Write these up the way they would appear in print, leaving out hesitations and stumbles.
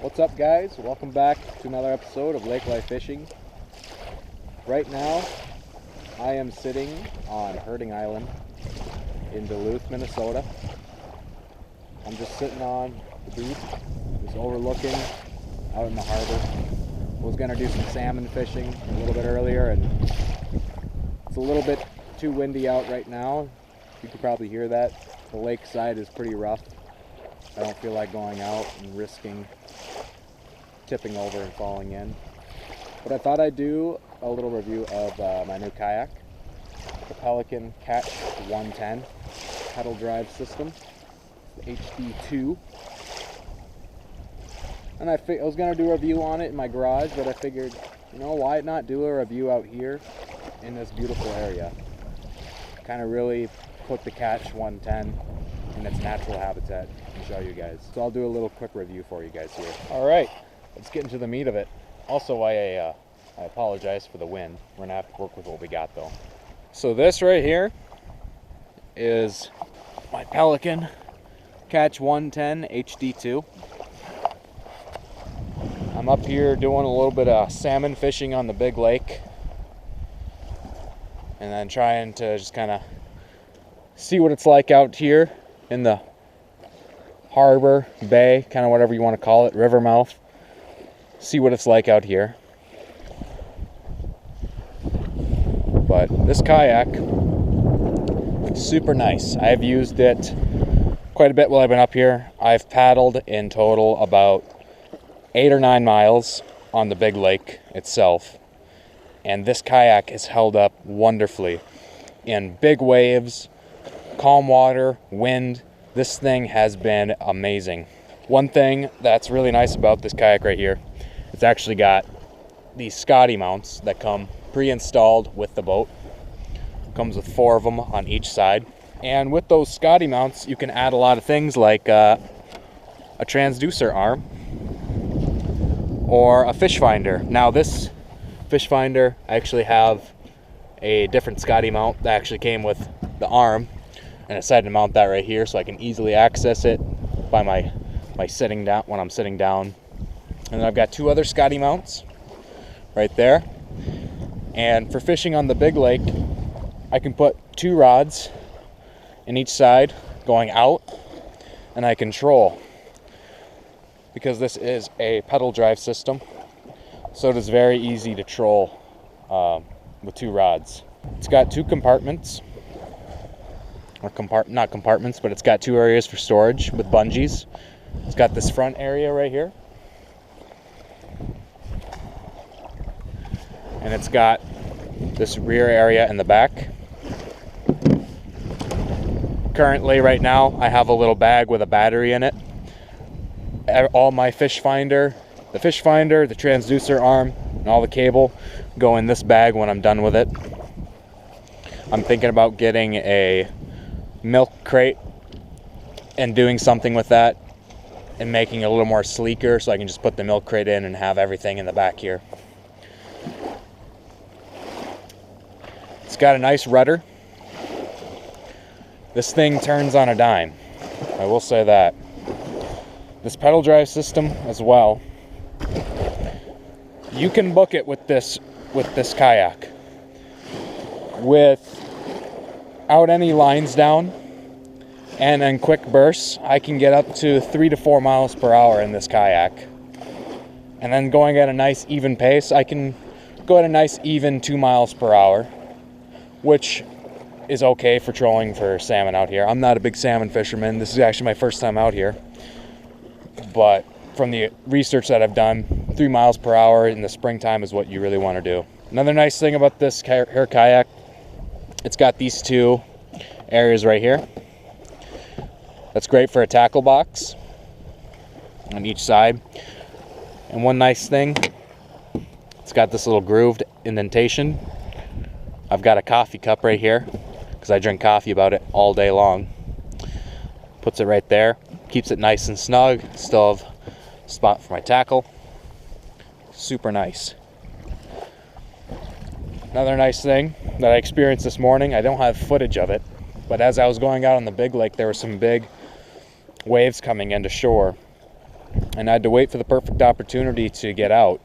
What's up, guys? Welcome back to another episode of Lake Life Fishing. Right now I am sitting on Herding Island in Duluth, Minnesota. I'm just sitting on the beach, just overlooking out in the harbor. I was gonna do some salmon fishing a little bit earlier, and it's a little bit too windy out right now. You could probably hear that. The lakeside is pretty rough. I don't feel like going out and risking tipping over and falling in. But I thought I'd do a little review of my new kayak, the Pelican CATCH 110 pedal drive system, the HD2. And I was going to do a review on it in my garage, but I figured, you know, why not do a review out here in this beautiful area? Kind of really put the CATCH 110 in its natural habitat and show you guys. So I'll do a little quick review for you guys here. All right, let's get into the meat of it. Also, I apologize for the wind. We're gonna have to work with what we got though. So this right here is my Pelican CATCH 110 HD2. I'm up here doing a little bit of salmon fishing on the big lake, and then trying to just kind of see what it's like out here in the harbor, bay, kind of whatever you want to call it, river mouth. See what it's like out here. But this kayak, super nice. I've used it quite a bit while I've been up here. I've paddled in total about 8 or 9 miles on the big lake itself, and this kayak has held up wonderfully in big waves, calm water, wind. This thing has been amazing. One thing that's really nice about this kayak right here, it's actually got these Scotty mounts that come pre-installed with the boat. Comes with 4 of them on each side, and with those Scotty mounts you can add a lot of things like a transducer arm or a fish finder. Now this fish finder, I actually have a different Scotty mount that actually came with the arm, and I decided to mount that right here so I can easily access it by my sitting down when I'm sitting down. And then I've got 2 other Scotty mounts right there. And for fishing on the big lake, I can put 2 rods in each side going out, and I control, because this is a pedal drive system, so it is very easy to troll with 2 rods. It's got 2 compartments, or not compartments, but it's got 2 areas for storage with bungees. It's got this front area right here, and it's got this rear area in the back. Currently, right now, I have a little bag with a battery in it. All my fish finder, the transducer arm, and all the cable go in this bag when I'm done with it. I'm thinking about getting a milk crate and doing something with that and making it a little more sleeker so I can just put the milk crate in and have everything in the back here. It's got a nice rudder. This thing turns on a dime, I will say that. This pedal drive system as well, you can book it with this kayak without any lines down, and in quick bursts I can get up to 3 to 4 miles per hour in this kayak. And then going at a nice even pace, I can go at a nice even 2 miles per hour, which is okay for trolling for salmon out here. I'm not a big salmon fisherman. This is actually my first time out here, but from the research that I've done, 3 miles per hour in the springtime is what you really want to do. Another nice thing about this kayak, it's got these 2 areas right here. That's great for a tackle box on each side. And one nice thing, it's got this little grooved indentation. I've got a coffee cup right here because I drink coffee about it all day long. Puts it right there, keeps it nice and snug. Still have a spot for my tackle. Super nice. Another nice thing that I experienced this morning, I don't have footage of it, but as I was going out on the big lake, there were some big waves coming into shore. and I had to wait for the perfect opportunity to get out.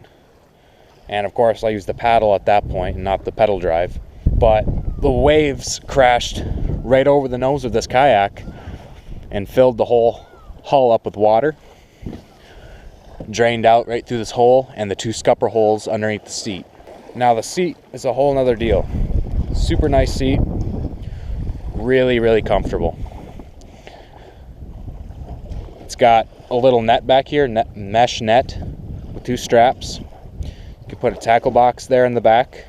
And of course I used the paddle at that point and not the pedal drive. But the waves crashed right over the nose of this kayak and filled the whole hull up with water. Drained out right through this hole and the 2 scupper holes underneath the seat. Now the seat is a whole nother deal. Super nice seat. Really, really comfortable. It's got a little net back here, mesh net with 2 straps. You can put a tackle box there in the back.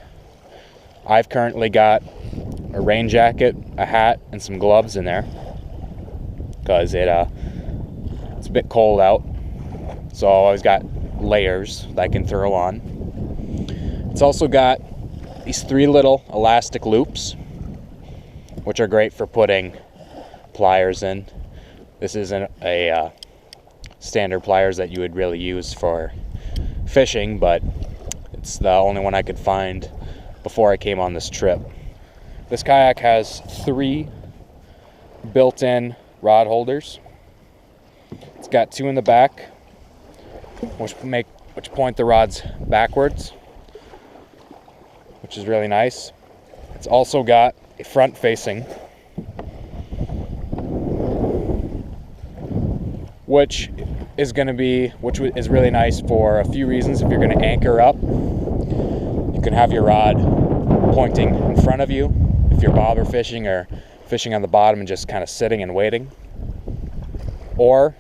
I've currently got a rain jacket, a hat, and some gloves in there because it's a bit cold out. So I always got layers that I can throw on. It's also got these 3 little elastic loops, which are great for putting pliers in. This isn't a standard pliers that you would really use for fishing, but it's the only one I could find before I came on this trip. This kayak has 3 built-in rod holders. It's got 2 in the back, which point the rods backwards, which is really nice. It's also got a front-facing, which is really nice for a few reasons. If you're going to anchor up, you can have your rod pointing in front of you if you're bobber fishing or fishing on the bottom and just kind of sitting and waiting. Or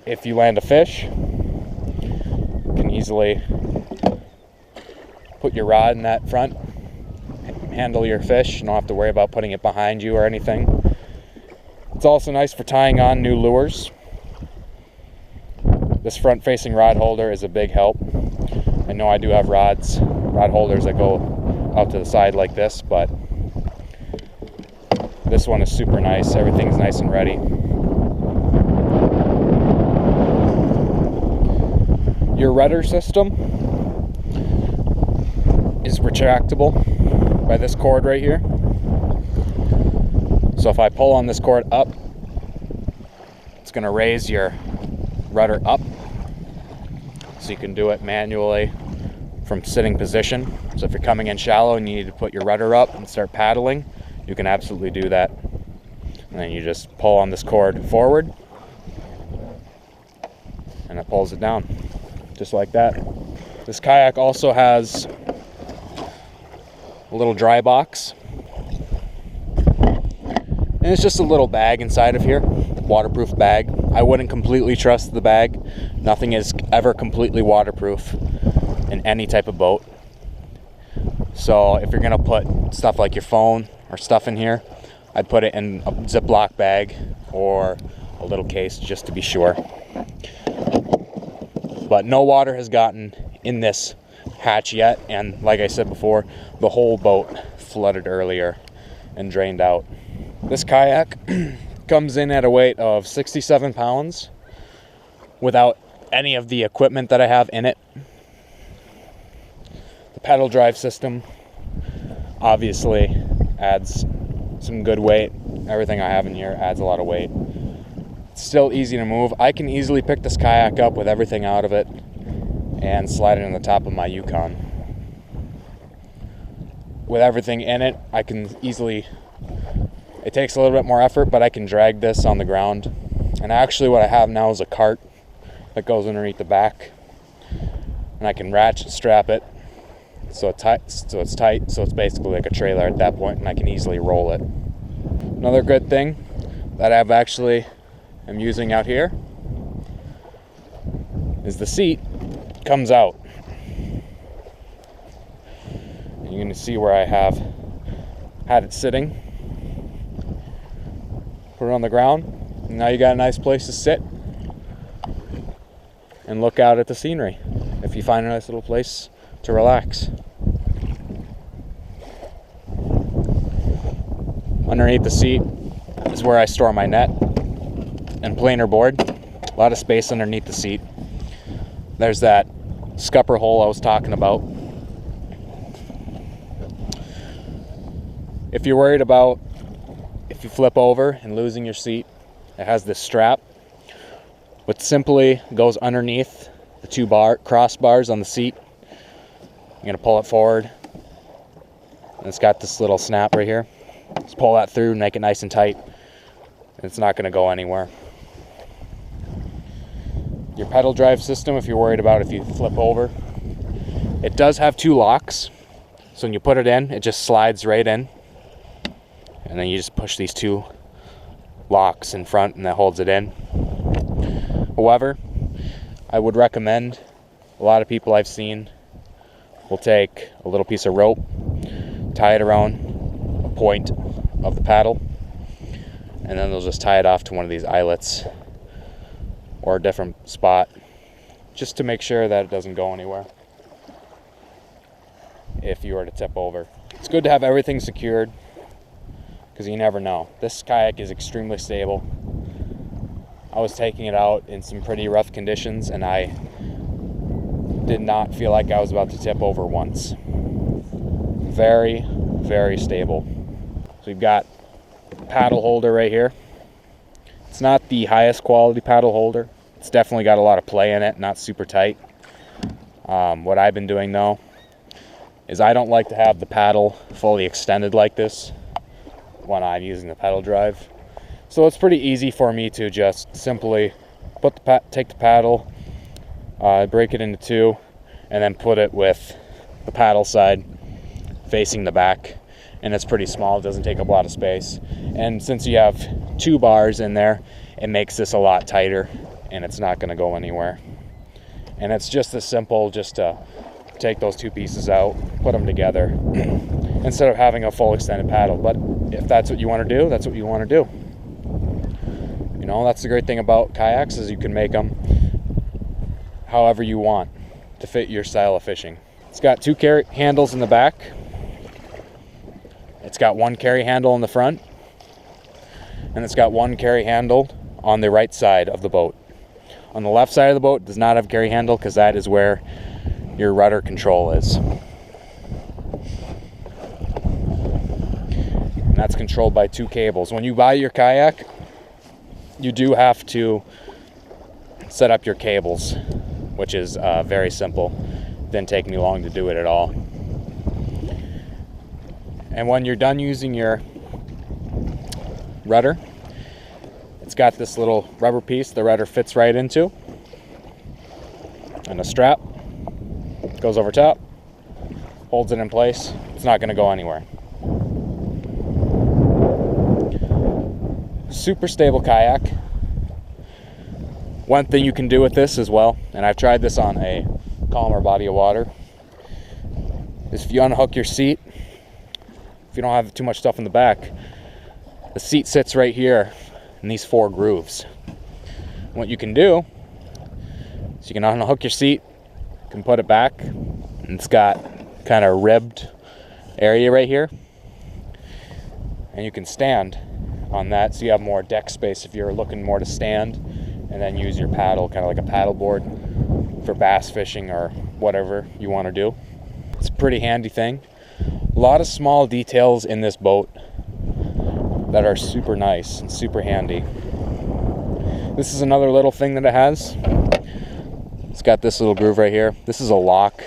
if you land a fish, you can easily put your rod in that front, handle your fish. You don't have to worry about putting it behind you or anything. It's also nice for tying on new lures. This front-facing rod holder is a big help. I know I do have rod holders that go out to the side like this, but this one is super nice. Everything's nice and ready. Your rudder system is retractable by this cord right here. So if I pull on this cord up, it's going to raise your rudder up, so you can do it manually from sitting position. So if you're coming in shallow and you need to put your rudder up and start paddling, you can absolutely do that. And then you just pull on this cord forward and it pulls it down just like that. This kayak also has a little dry box, and it's just a little bag inside of here, waterproof bag. I wouldn't completely trust the bag. Nothing is ever completely waterproof in any type of boat. So if you're gonna put stuff like your phone or stuff in here, I'd put it in a Ziploc bag or a little case just to be sure. But no water has gotten in this hatch yet, and like I said before, the whole boat flooded earlier and drained out. This kayak comes in at a weight of 67 pounds without any of the equipment that I have in it. The pedal drive system obviously adds some good weight. Everything I have in here adds a lot of weight. It's still easy to move. I can easily pick this kayak up with everything out of it and slide it on the top of my Yukon. With everything in it, I can easily, it takes a little bit more effort, but I can drag this on the ground. And actually what I have now is a cart that goes underneath the back, and I can ratchet strap it so it's tight, so it's basically like a trailer at that point, and I can easily roll it. Another good thing that I've actually am using out here is the seat comes out. And you're going to see where I have had it sitting. Put it on the ground, and now you got a nice place to sit and look out at the scenery if you find a nice little place to relax. Underneath the seat is where I store my net and planer board. A lot of space underneath the seat. There's that scupper hole I was talking about. If you're worried about if you flip over and losing your seat, it has this strap which simply goes underneath the two crossbars on the seat. I'm going to pull it forward, and it's got this little snap right here. Just pull that through and make it nice and tight. It's not going to go anywhere. Your pedal drive system, if you're worried about if you flip over, it does have two locks. So when you put it in, it just slides right in. And then you just push these two locks in front and that holds it in. However, I would recommend, a lot of people I've seen will take a little piece of rope, tie it around a point of the paddle, and then they'll just tie it off to one of these eyelets or a different spot, just to make sure that it doesn't go anywhere if you were to tip over. It's good to have everything secured, because you never know. This kayak is extremely stable. I was taking it out in some pretty rough conditions, and I did not feel like I was about to tip over once. Very, very stable. So we've got a paddle holder right here. It's not the highest quality paddle holder. It's definitely got a lot of play in it, not super tight. What I've been doing though is I don't like to have the paddle fully extended like this when I'm using the pedal drive. So it's pretty easy for me to just simply take the paddle, break it into two, and then put it with the paddle side facing the back. And it's pretty small, it doesn't take up a lot of space. And since you have two bars in there, it makes this a lot tighter and it's not gonna go anywhere. And it's just as simple just to take those two pieces out, put them together, instead of having a full extended paddle. But if that's what you wanna do, that's what you wanna do. You know, that's the great thing about kayaks, is you can make them however you want to fit your style of fishing. It's got two carry handles in the back. It's got one carry handle in the front, and it's got one carry handle on the right side of the boat. On the left side of the boat does not have a carry handle, because that is where your rudder control is. And that's controlled by two cables. When you buy your kayak, you do have to set up your cables, which is very simple. Didn't take me long to do it at all. And when you're done using your rudder, it's got this little rubber piece the rudder fits right into, and a strap goes over top, holds it in place. It's not going to go anywhere. Super stable kayak. One thing you can do with this as well, and I've tried this on a calmer body of water, is if you unhook your seat, if you don't have too much stuff in the back, the seat sits right here in these four grooves. What you can do is you can unhook your seat, you can put it back, and it's got kind of ribbed area right here, and you can stand on that, so you have more deck space if you're looking more to stand, and then use your paddle, kind of like a paddle board for bass fishing or whatever you want to do. It's a pretty handy thing. A lot of small details in this boat that are super nice and super handy. This is another little thing that it has. It's got this little groove right here. This is a lock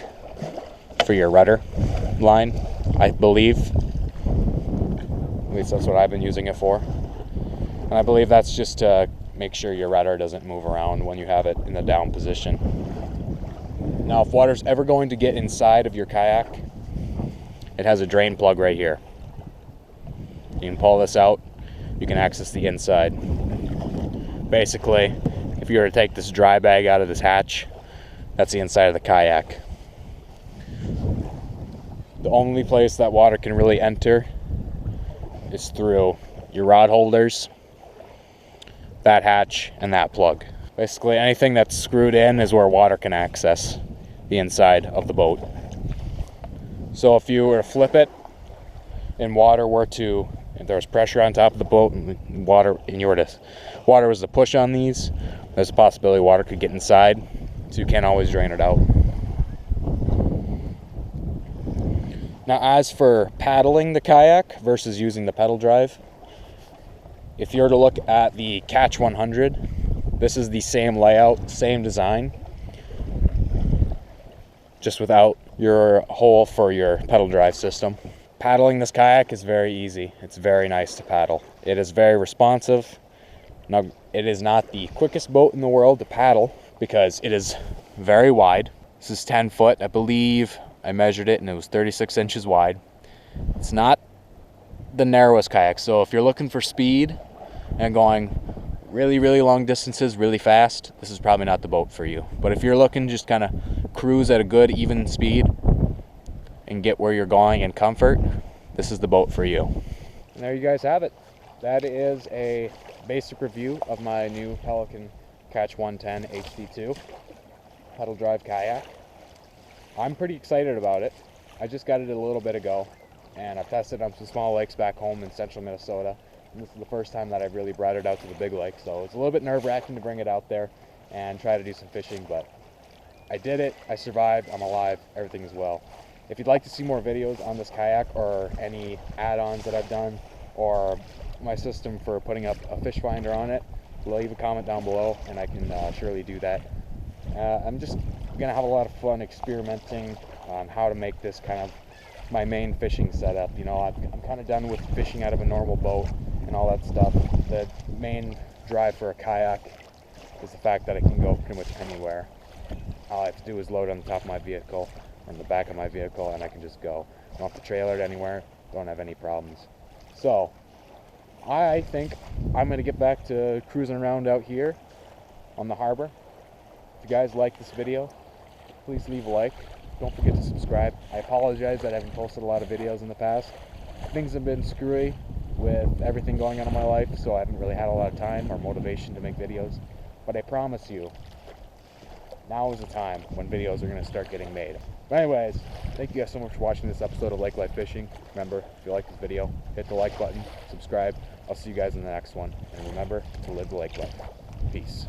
for your rudder line, I believe. At least that's what I've been using it for. And I believe that's just to make sure your rudder doesn't move around when you have it in the down position. Now, if water's ever going to get inside of your kayak, it has a drain plug right here. You can pull this out, you can access the inside. Basically, if you were to take this dry bag out of this hatch, that's the inside of the kayak. The only place that water can really enter is through your rod holders, that hatch, and that plug. Basically, anything that's screwed in is where water can access the inside of the boat. So if you were to flip it and if there was pressure on top of the boat and water was to push on these, there's a possibility water could get inside, so you can't always drain it out. Now, as for paddling the kayak versus using the pedal drive, if you were to look at the Catch 100, This is the same layout, same design, just without your hole for your pedal drive system. Paddling this kayak is very easy. It's very nice to paddle. It is very responsive. Now, it is not the quickest boat in the world to paddle because it is very wide. This is 10 foot. I believe I measured it and it was 36 inches wide. It's not the narrowest kayak. So if you're looking for speed and going really, really long distances really fast, this is probably not the boat for you. But if you're looking just kind of cruise at a good even speed and get where you're going in comfort, this is the boat for you. And there you guys have it. That is a basic review of my new Pelican CATCH 110 HD2 pedal drive kayak. I'm pretty excited about it. I just got it a little bit ago, and I've tested it on some small lakes back home in central Minnesota. And this is the first time that I've really brought it out to the big lake, so it's a little bit nerve-wracking to bring it out there and try to do some fishing, but I did it, I survived, I'm alive, everything is well. If you'd like to see more videos on this kayak or any add-ons that I've done or my system for putting up a fish finder on it, leave a comment down below and I can surely do that. I'm just gonna have a lot of fun experimenting on how to make this kind of my main fishing setup. You know, I'm kind of done with fishing out of a normal boat and all that stuff. The main drive for a kayak is the fact that it can go pretty much anywhere. All I have to do is load on the top of my vehicle or in the back of my vehicle and I can just go. I don't have to trailer it anywhere, don't have any problems. So I think I'm gonna get back to cruising around out here on the harbor. If you guys like this video, please leave a like. Don't forget to subscribe. I apologize that I haven't posted a lot of videos in the past. Things have been screwy with everything going on in my life, so I haven't really had a lot of time or motivation to make videos. But I promise you, now is the time when videos are going to start getting made. But anyways, thank you guys so much for watching this episode of Lake Life Fishing. Remember, if you like this video, hit the like button, subscribe. I'll see you guys in the next one. And remember to live the lake life. Peace.